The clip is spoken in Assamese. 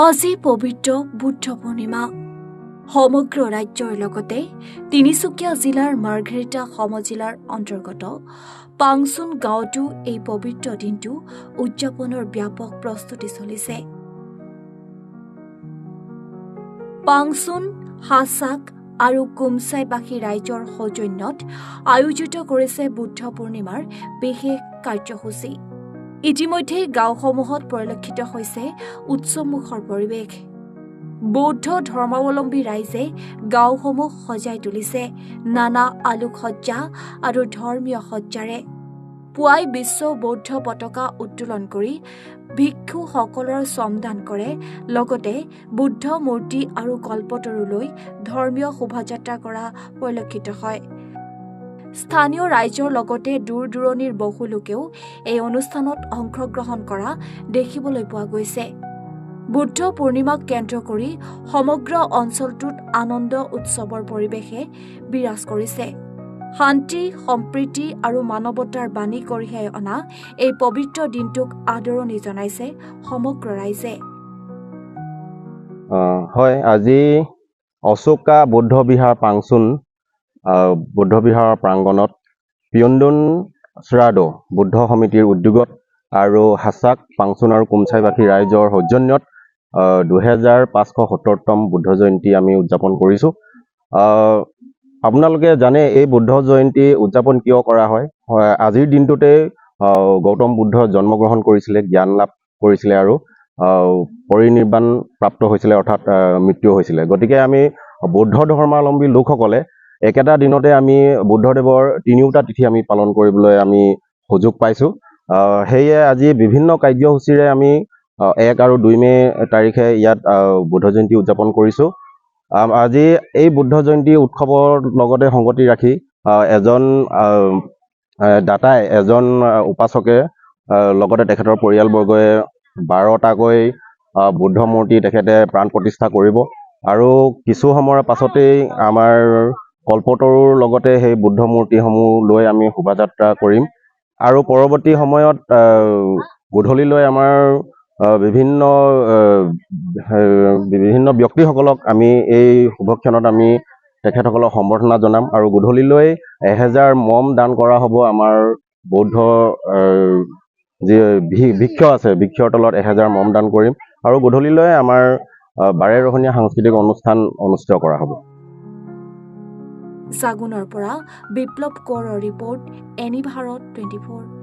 আজি পবিত্ৰ বুদ্ধ পূৰ্ণিমা সমগ্ৰ ৰাজ্যৰ লগতে তিনিচুকীয়া জিলাৰ মাৰ্ঘেৰিটা সমজিলাৰ অন্তৰ্গত পাংচুন গাঁৱতো এই পবিত্ৰ দিনটো উদযাপনৰ ব্যাপক প্ৰস্তুতি চলিছে। পাংচুন, হাছাক আৰু কুমচাইবাসী ৰাইজৰ সৌজন্যত আয়োজিত কৰিছে বুদ্ধ পূৰ্ণিমাৰ বিশেষ কাৰ্যসূচী। ইতিমধ্যে গাঁওসমূহত পৰিলক্ষিত হৈছে উৎসৱমুখৰ পৰিৱেশ। বৌদ্ধ ধৰ্মাৱলম্বী ৰাইজে গাঁওসমূহ সজাই তুলিছে নানা আলোকসজ্জা আৰু ধৰ্মীয় সজ্জাৰে। পুৱাই বিশ্ব বৌদ্ধ পতাকা উত্তোলন কৰি ভিক্ষুসকলৰ শ্ৰমদান কৰে, লগতে বুদ্ধ মূৰ্তি আৰু কল্পতৰু লৈ ধৰ্মীয় শোভাযাত্ৰা কৰা পৰিলক্ষিত হয়। স্থানীয় ৰাইজৰ লগতে দূৰ দূৰণিৰ বহু লোকেও এই অনুষ্ঠানত অংশগ্ৰহণ কৰা দেখিবলৈ পোৱা গৈছে। বুদ্ধ পূৰ্ণিমাক কেন্দ্ৰ কৰি সমগ্ৰ অঞ্চলটোত আনন্দ উৎসৱৰ পৰিৱেশে বিৰাজ কৰিছে। শান্তি, সম্প্ৰীতি আৰু মানৱতাৰ বাণী কঢ়িয়াই অনা এই পবিত্ৰ দিনটোক আদৰণি জনাইছে সমগ্ৰ ৰাইজে। হয়, আজি অশোকা বৌদ্ধ বিহাৰ পাংচুন বৌদ্ধ বিহাৰৰ প্ৰাংগণত পিয়ন্দুন শ্ৰাদ বুদ্ধ সমিতিৰ উদ্যোগত আৰু হাছাক, পাংচুন আৰু কুমচাইবাসী ৰাইজৰ সৌজন্যত 2570তম বুদ্ধ জয়ন্তী আমি উদযাপন কৰিছোঁ। আপোনালোকে জানে এই বুদ্ধ জয়ন্তী উদযাপন কিয় কৰা হয়। আজিৰ দিনটোতে গৌতম বুদ্ধ জন্মগ্ৰহণ কৰিছিলে, জ্ঞান লাভ কৰিছিলে আৰু পৰিনিৰ্বাণ প্ৰাপ্ত হৈছিলে, অৰ্থাৎ মৃত্যু হৈছিলে। গতিকে আমি বৌদ্ধ ধৰ্মাৱলম্বী লোকসকলে একেটা দিনতে আমি বুদ্ধদেৱৰ তিনিওটা তিথি আমি পালন কৰিবলৈ আমি সুযোগ পাইছোঁ। সেয়ে আজি বিভিন্ন কাৰ্যসূচীৰে আমি 1 আৰু 2 মে তাৰিখে ইয়াত বুদ্ধ জয়ন্তী উদযাপন কৰিছোঁ। আজি এই বুদ্ধ জয়ন্তী উৎসৱৰ লগতে সংগতি ৰাখি এজন দাতাই, এজন উপাসকে লগতে তেখেতৰ পৰিয়ালবৰ্গই 12টাকৈ বুদ্ধ মূৰ্তি তেখেতে প্ৰাণ প্ৰতিষ্ঠা কৰিব আৰু কিছু সময়ৰ পাছতেই আমাৰ কল্পতৰুৰ লগতে সেই বুদ্ধ মূৰ্তিসমূহ লৈ আমি শোভাযাত্ৰা কৰিম আৰু পৰৱৰ্তী সময়ত গধূলিলৈ আমাৰ বিভিন্ন ব্যক্তিসকলক আমি এই শুভক্ষণত আমি তেখেতসকলক সম্বৰ্ধনা জনাম আৰু গধূলিলৈ 1000 মম দান কৰা হ'ব। আমাৰ বৌদ্ধ যি বৃক্ষ আছে, বৃক্ষৰ তলত 1000 মম দান কৰিম আৰু গধূলিলৈ আমাৰ বাৰেৰহণীয়া সাংস্কৃতিক অনুষ্ঠান অনুষ্ঠিত কৰা হ'ব। সাগুনৰ পৰা বিপ্লৱ কোঁৱৰৰ ৰিপৰ্ট, এনি ভাৰত 24।